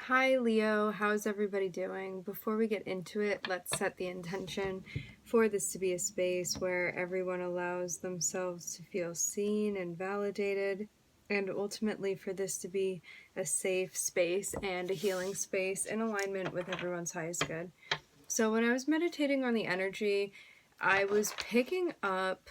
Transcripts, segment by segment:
Hi Leo, how's everybody doing? Before we get into it, let's set the intention for this to be a space where everyone allows themselves to feel seen and validated, and ultimately for this to be a safe space and a healing space in alignment with everyone's highest good. So when I was meditating on the energy, I was picking up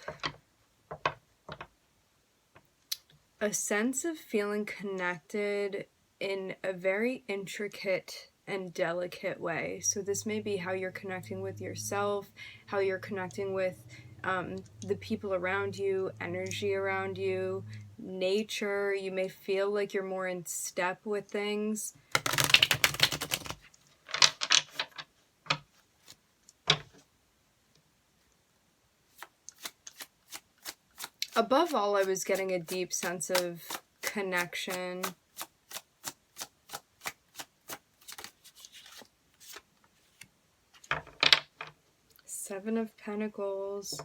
a sense of feeling connected in a very intricate and delicate way. So this may be how you're connecting with yourself, how you're connecting with the people around you, energy around you, nature. You may feel like you're more in step with things. Above all, I was getting a deep sense of connection. Seven of Pentacles.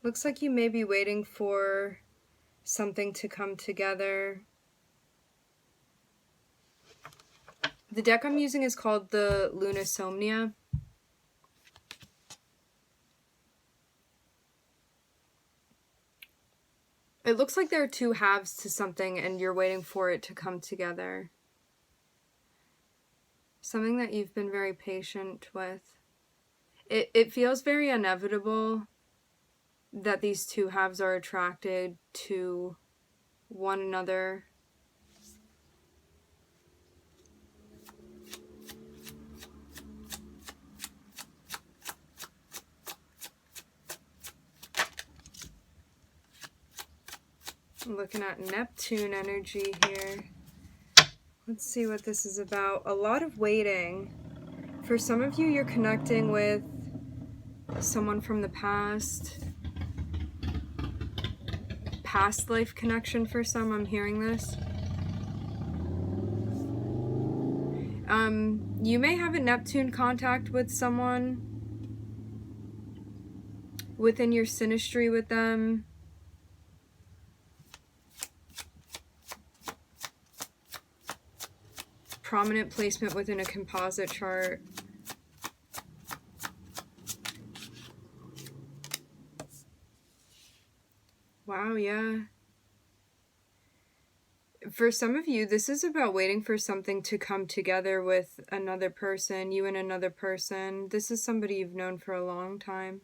Looks like you may be waiting for something to come together. The deck I'm using is called the Lunasomnia. It looks like there are two halves to something and you're waiting for it to come together. Something that you've been very patient with. It feels very inevitable that these two halves are attracted to one another. I'm looking at Neptune energy here. Let's see what this is about. A lot of waiting. For some of you, you're connecting with someone from the past. Past life connection for some, I'm hearing this. You may have a Neptune contact with someone within your synastry with them. Prominent placement within a composite chart. Wow, yeah. For some of you, this is about waiting for something to come together with another person, you and another person. This is somebody you've known for a long time.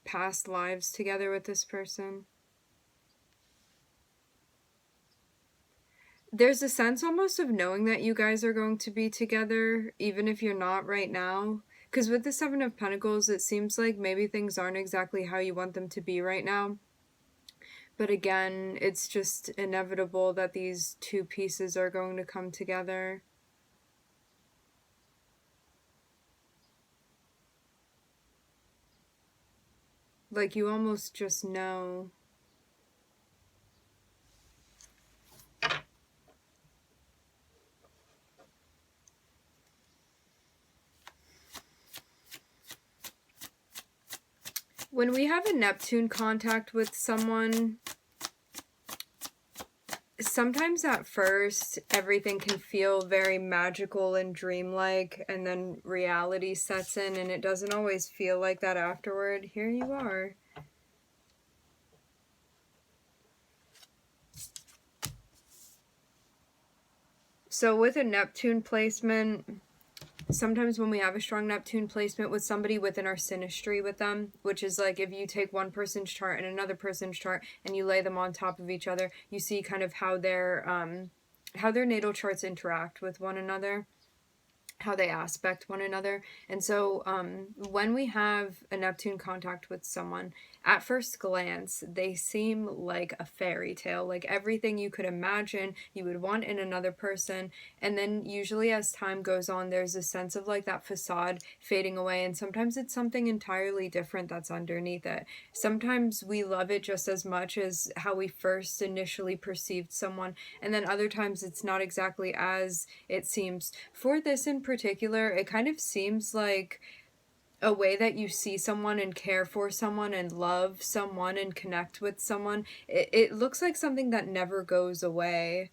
Past lives together with this person. There's a sense almost of knowing that you guys are going to be together, even if you're not right now. Because with the Seven of Pentacles, it seems like maybe things aren't exactly how you want them to be right now. But again, it's just inevitable that these two pieces are going to come together. Like you almost just know. When we have a Neptune contact with someone, sometimes at first everything can feel very magical and dreamlike, and then reality sets in and it doesn't always feel like that afterward. Here you are. So with a Neptune placement, sometimes when we have a strong Neptune placement with somebody within our synastry with them, which is like if you take one person's chart and another person's chart and you lay them on top of each other, you see kind of how their natal charts interact with one another, how they aspect one another. And so when we have a Neptune contact with someone, at first glance, they seem like a fairy tale, like everything you could imagine you would want in another person. And then usually as time goes on, there's a sense of like that facade fading away. And sometimes it's something entirely different that's underneath it. Sometimes we love it just as much as how we first initially perceived someone. And then other times it's not exactly as it seems. For this in particular, it kind of seems like a way that you see someone and care for someone and love someone and connect with someone. It looks like something that never goes away.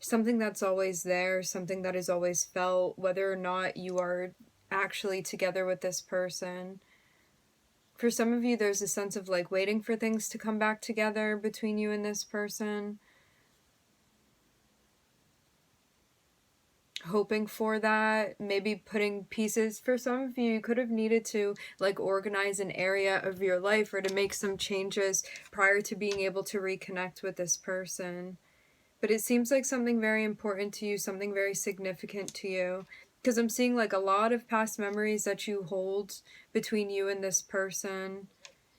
something that's always there, something that is always felt, whether or not you are actually together with this person. For some of you, there's a sense of like waiting for things to come back together between you and this person. Hoping for that, maybe putting pieces. For some of you, you could have needed to like organize an area of your life or to make some changes prior to being able to reconnect with this person. But it seems like something very important to you, something very significant to you. Because I'm seeing like a lot of past memories that you hold between you and this person.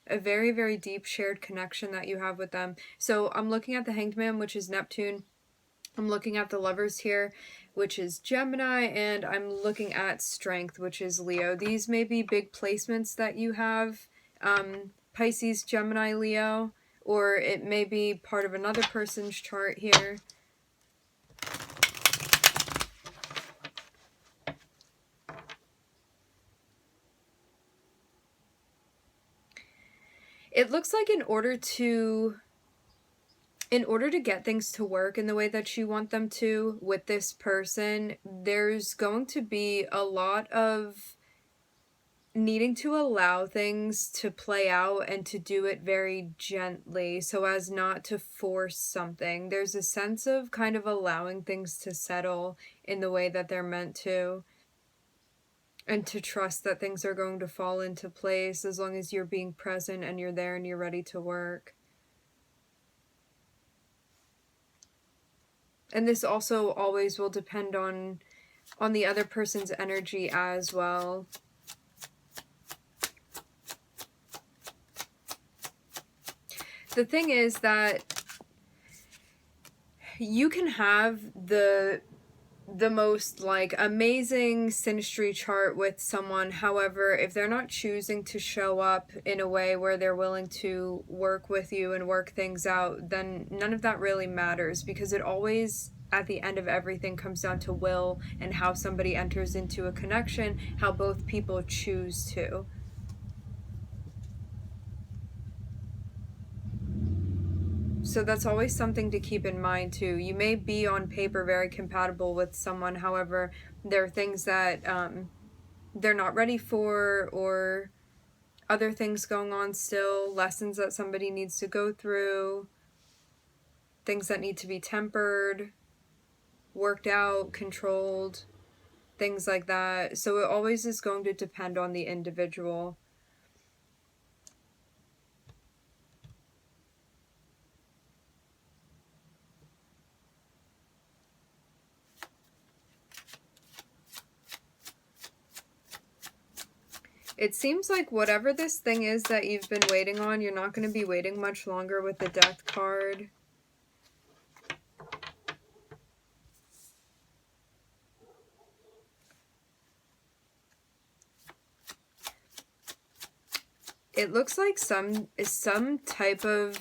A very, very deep shared connection that you have with them. So I'm looking at the Hanged Man, which is Neptune. I'm looking at the Lovers here, which is Gemini, and I'm looking at Strength, which is Leo. These may be big placements that you have, Pisces, Gemini, Leo, or it may be part of another person's chart here. It looks like in order to get things to work in the way that you want them to with this person, there's going to be a lot of needing to allow things to play out and to do it very gently so as not to force something. There's a sense of kind of allowing things to settle in the way that they're meant to, and to trust that things are going to fall into place as long as you're being present and you're there and you're ready to work. And this also always will depend on the other person's energy as well. The thing is that you can have the most like amazing synastry chart with someone. However, if they're not choosing to show up in a way where they're willing to work with you and work things out, then none of that really matters, because it always, at the end of everything, comes down to will and how somebody enters into a connection, how both people choose to. So that's always something to keep in mind too. You may be on paper very compatible with someone, however, there are things that they're not ready for, or other things going on still, lessons that somebody needs to go through, things that need to be tempered, worked out, controlled, things like that. So it always is going to depend on the individual. It seems like whatever this thing is that you've been waiting on, you're not going to be waiting much longer with the Death card. It looks like some type of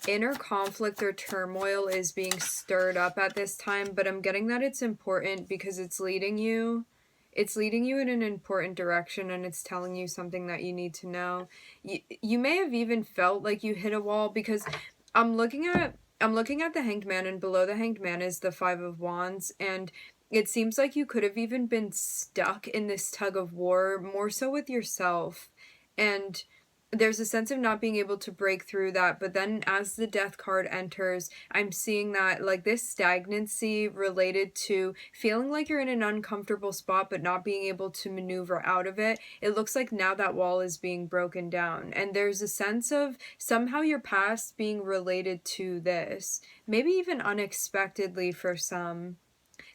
inner conflict or turmoil is being stirred up at this time, but I'm getting that it's important because it's leading you in an important direction, and it's telling you something that you need to know. You may have even felt like you hit a wall, because I'm looking at the Hanged Man, and below the Hanged Man is the Five of Wands, and it seems like you could have even been stuck in this tug of war, more so with yourself. And there's a sense of not being able to break through that. But then as the Death card enters, I'm seeing that like this stagnancy related to feeling like you're in an uncomfortable spot but not being able to maneuver out of it. It looks like now that wall is being broken down, and there's a sense of somehow your past being related to this, maybe even unexpectedly for some.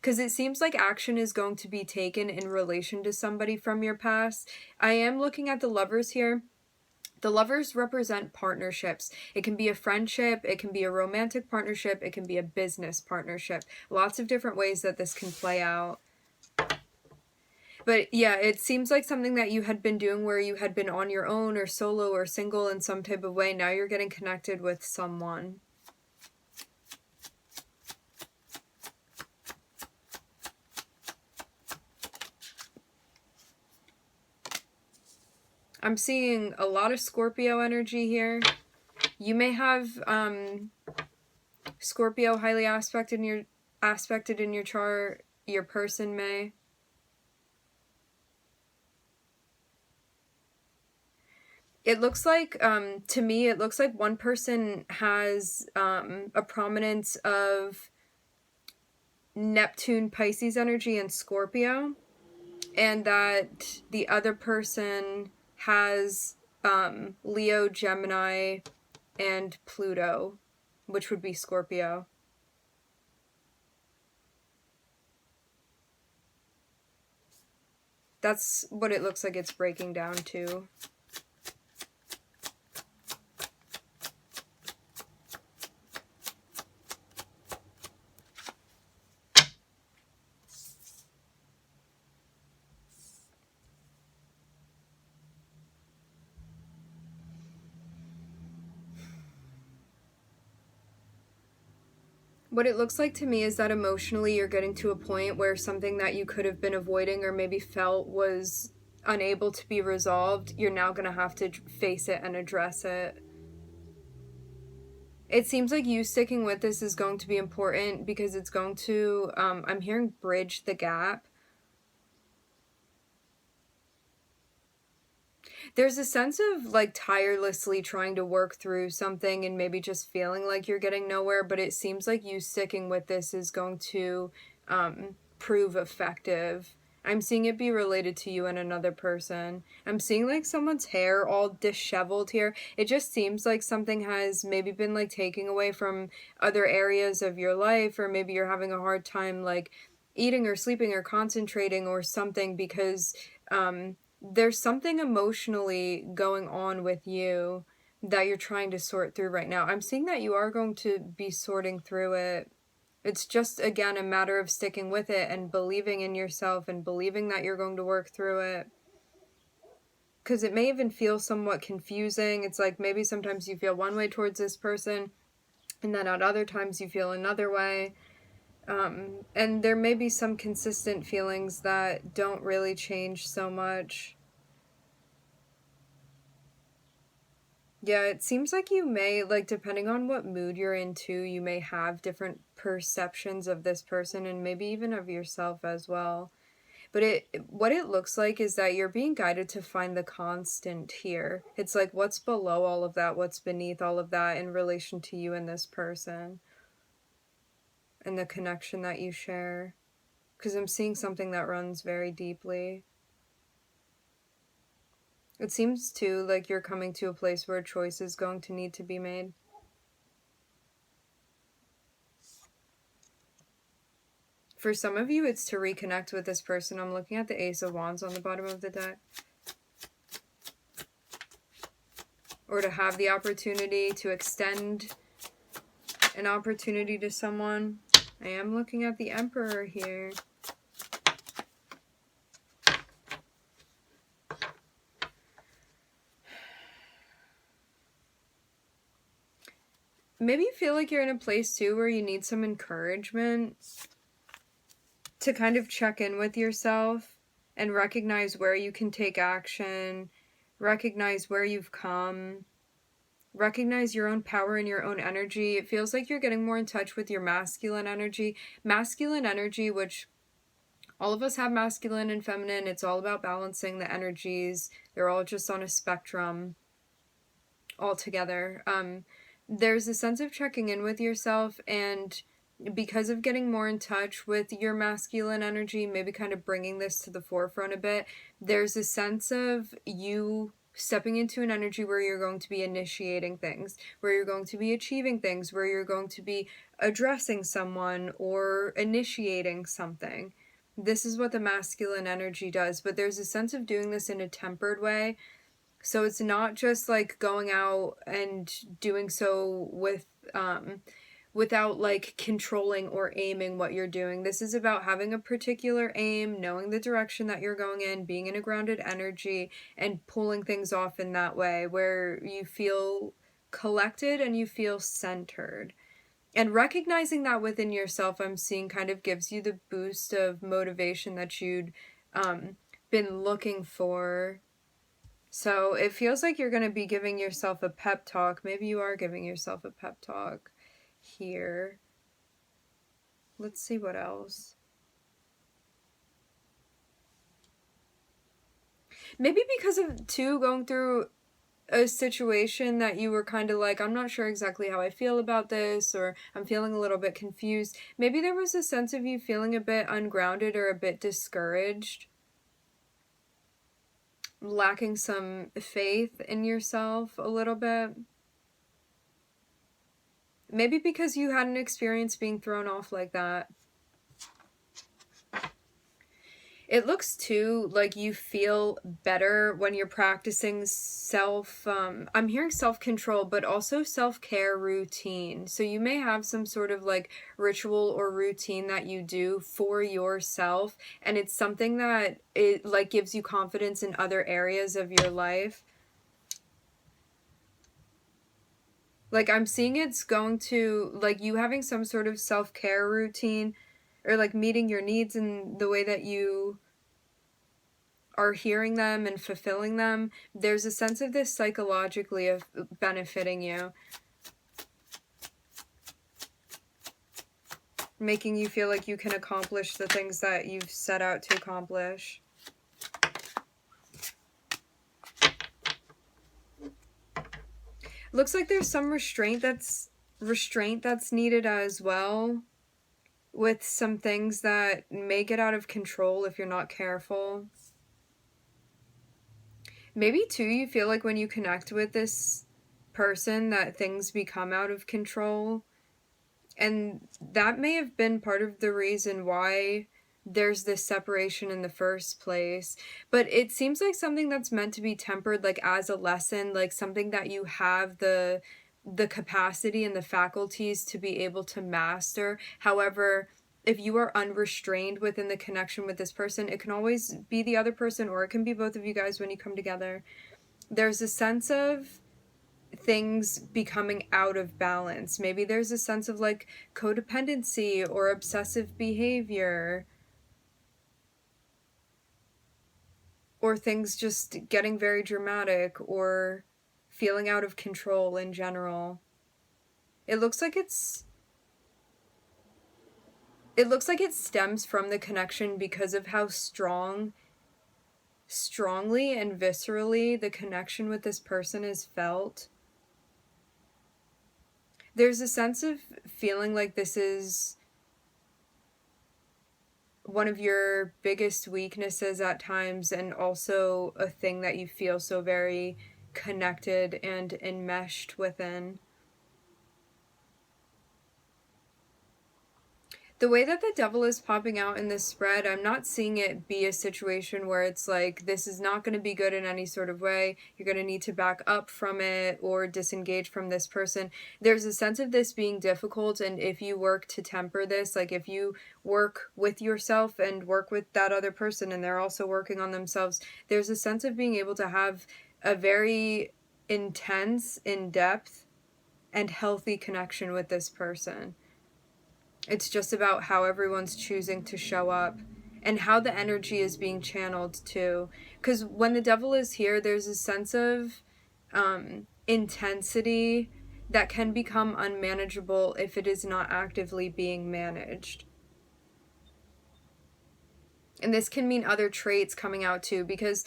Because it seems like action is going to be taken in relation to somebody from your past. I am looking at the Lovers here. The Lovers represent partnerships. It can be a friendship, it can be a romantic partnership, it can be a business partnership. Lots of different ways that this can play out. But yeah, it seems like something that you had been doing where you had been on your own or solo or single in some type of way. Now you're getting connected with someone. I'm seeing a lot of Scorpio energy here. You may have Scorpio highly aspected aspected in your chart, your person may. It looks like, to me, it looks like one person has a prominence of Neptune, Pisces energy, and Scorpio, and that the other person has Leo, Gemini, and Pluto, which would be Scorpio. That's what it looks like it's breaking down to. What it looks like to me is that emotionally you're getting to a point where something that you could have been avoiding or maybe felt was unable to be resolved, you're now going to have to face it and address it. It seems like you sticking with this is going to be important because it's going to, I'm hearing bridge the gap. There's a sense of like tirelessly trying to work through something and maybe just feeling like you're getting nowhere, but it seems like you sticking with this is going to prove effective. I'm seeing it be related to you and another person. I'm seeing like someone's hair all disheveled here. It just seems like something has maybe been like taking away from other areas of your life, or maybe you're having a hard time like eating or sleeping or concentrating or something because there's something emotionally going on with you that you're trying to sort through right now. I'm seeing that you are going to be sorting through it. It's just, again, a matter of sticking with it and believing in yourself and believing that you're going to work through it. Because it may even feel somewhat confusing. It's like maybe sometimes you feel one way towards this person, and then at other times you feel another way. And there may be some consistent feelings that don't really change so much. Yeah, it seems like you may, like, depending on what mood you're into, you may have different perceptions of this person and maybe even of yourself as well. But what it looks like is that you're being guided to find the constant here. It's like what's below all of that, what's beneath all of that in relation to you and this person and the connection that you share. Because I'm seeing something that runs very deeply. It seems too like you're coming to a place where a choice is going to need to be made. For some of you, it's to reconnect with this person. I'm looking at the Ace of Wands on the bottom of the deck. Or to have the opportunity to extend an opportunity to someone. I am looking at the Emperor here. Maybe you feel like you're in a place too where you need some encouragement to kind of check in with yourself and recognize where you can take action, recognize where you've come, recognize your own power and your own energy. It feels like you're getting more in touch with your masculine energy. Masculine energy, which all of us have masculine and feminine. It's all about balancing the energies. They're all just on a spectrum all together. There's a sense of checking in with yourself, and because of getting more in touch with your masculine energy, maybe kind of bringing this to the forefront a bit, there's a sense of you stepping into an energy where you're going to be initiating things, where you're going to be achieving things, where you're going to be addressing someone or initiating something. This is what the masculine energy does, but there's a sense of doing this in a tempered way. So it's not just like going out and doing so with without like controlling or aiming what you're doing. This is about having a particular aim, knowing the direction that you're going in, being in a grounded energy, and pulling things off in that way where you feel collected and you feel centered. And recognizing that within yourself, I'm seeing kind of gives you the boost of motivation that you'd been looking for. So it feels like you're going to be giving yourself a pep talk. Maybe you are giving yourself a pep talk here. Let's see what else. Maybe because of, too, going through a situation that you were kind of like, I'm not sure exactly how I feel about this, or I'm feeling a little bit confused. Maybe there was a sense of you feeling a bit ungrounded or a bit discouraged, lacking some faith in yourself a little bit. Maybe because you had an experience being thrown off like that. It looks too like you feel better when you're practicing I'm hearing self-control, but also self-care routine. So you may have some sort of like ritual or routine that you do for yourself, and it's something that it like gives you confidence in other areas of your life. Like I'm seeing it's going to like you having some sort of self-care routine, or like meeting your needs in the way that you are hearing them and fulfilling them. There's a sense of this psychologically of benefiting you, making you feel like you can accomplish the things that you've set out to accomplish. Looks like there's some restraint that's needed as well, with some things that may get out of control if you're not careful. Maybe too, you feel like when you connect with this person that things become out of control. And that may have been part of the reason why there's this separation in the first place. But it seems like something that's meant to be tempered, like as a lesson, like something that you have the capacity and the faculties to be able to master. However, if you are unrestrained within the connection with this person, it can always be the other person, or it can be both of you guys when you come together. There's a sense of things becoming out of balance. Maybe there's a sense of like codependency or obsessive behavior, or things just getting very dramatic or feeling out of control in general. It looks like it stems from the connection because of how strongly and viscerally the connection with this person is felt. There's a sense of feeling like this is one of your biggest weaknesses at times, and also a thing that you feel so very connected and enmeshed within. The way that the devil is popping out in this spread, I'm not seeing it be a situation where it's like, this is not going to be good in any sort of way. You're going to need to back up from it or disengage from this person. There's a sense of this being difficult, and if you work to temper this, like if you work with yourself and work with that other person and they're also working on themselves, there's a sense of being able to have a very intense, in-depth, and healthy connection with this person. It's just about how everyone's choosing to show up and how the energy is being channeled too. Because when the devil is here, there's a sense of intensity that can become unmanageable if it is not actively being managed. And this can mean other traits coming out too, because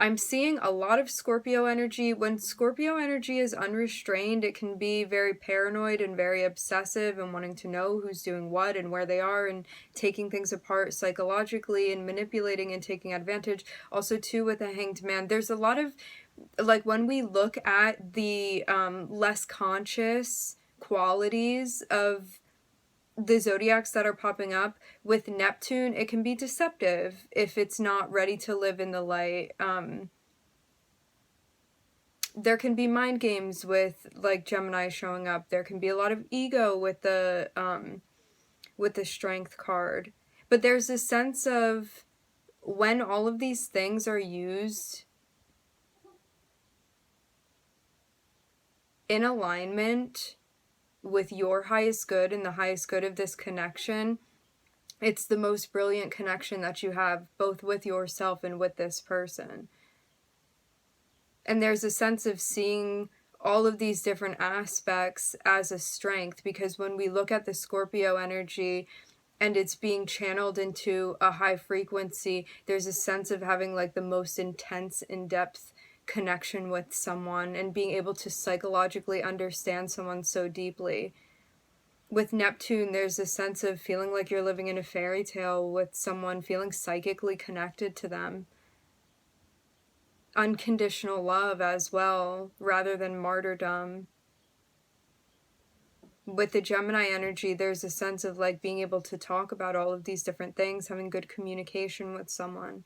I'm seeing a lot of Scorpio energy. When Scorpio energy is unrestrained, it can be very paranoid and very obsessive and wanting to know who's doing what and where they are, and taking things apart psychologically and manipulating and taking advantage. Also too, with a Hanged Man, there's a lot of, like, when we look at the less conscious qualities of the zodiacs that are popping up with Neptune, it can be deceptive if it's not ready to live in the light. There can be mind games with like Gemini showing up. There can be a lot of ego with the Strength card. But there's a sense of when all of these things are used in alignment with your highest good and the highest good of this connection, it's the most brilliant connection that you have, both with yourself and with this person. And there's a sense of seeing all of these different aspects as a strength, because when we look at the Scorpio energy, and it's being channeled into a high frequency, there's a sense of having like the most intense, in-depth connection with someone and being able to psychologically understand someone so deeply. With Neptune, there's a sense of feeling like you're living in a fairy tale with someone, feeling psychically connected to them. Unconditional love as well, rather than martyrdom. With the Gemini energy, there's a sense of like being able to talk about all of these different things, having good communication with someone.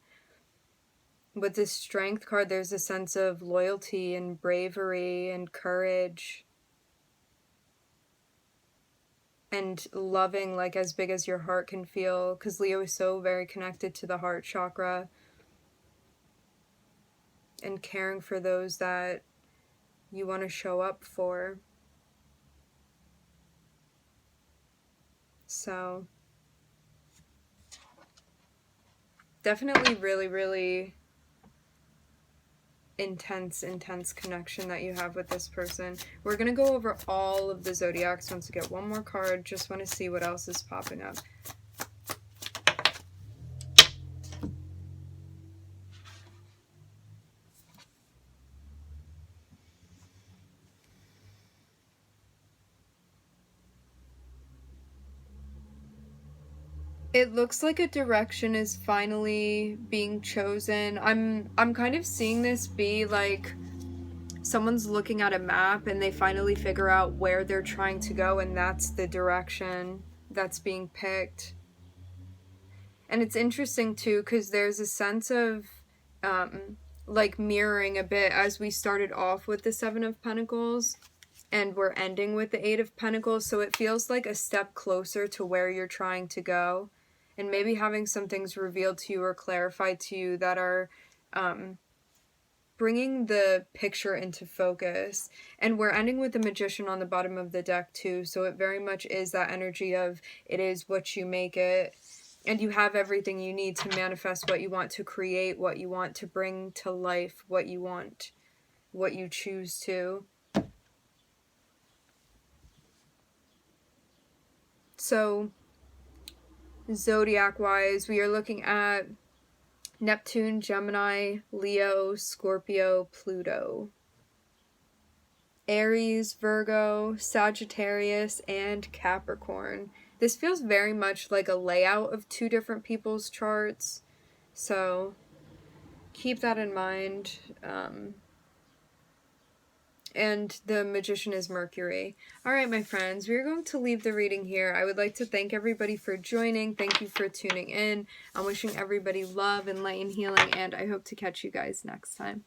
With this Strength card, there's a sense of loyalty and bravery and courage. And loving like as big as your heart can feel, because Leo is so very connected to the heart chakra. And caring for those that you want to show up for. So definitely really, really intense connection that you have with this person. We're going to go over all of the zodiacs once we get one more card. Just want to see what else is popping up. It looks like a direction is finally being chosen. I'm kind of seeing this be like someone's looking at a map and they finally figure out where they're trying to go, and that's the direction that's being picked. And it's interesting too, because there's a sense of like mirroring a bit as we started off with the Seven of Pentacles and we're ending with the Eight of Pentacles. So it feels like a step closer to where you're trying to go, and maybe having some things revealed to you or clarified to you that are bringing the picture into focus. And we're ending with the Magician on the bottom of the deck too, so it very much is that energy of it is what you make it, and you have everything you need to manifest what you want to create, what you want to bring to life, what you want, what you choose to. So zodiac wise, we are looking at Neptune, Gemini, Leo, Scorpio, Pluto, Aries, Virgo, Sagittarius, and Capricorn. This feels very much like a layout of two different people's charts, so keep that in mind. And the Magician is Mercury. All right, my friends, we're going to leave the reading here. I would like to thank everybody for joining. Thank you for tuning in. I'm wishing everybody love and light and healing, and I hope to catch you guys next time.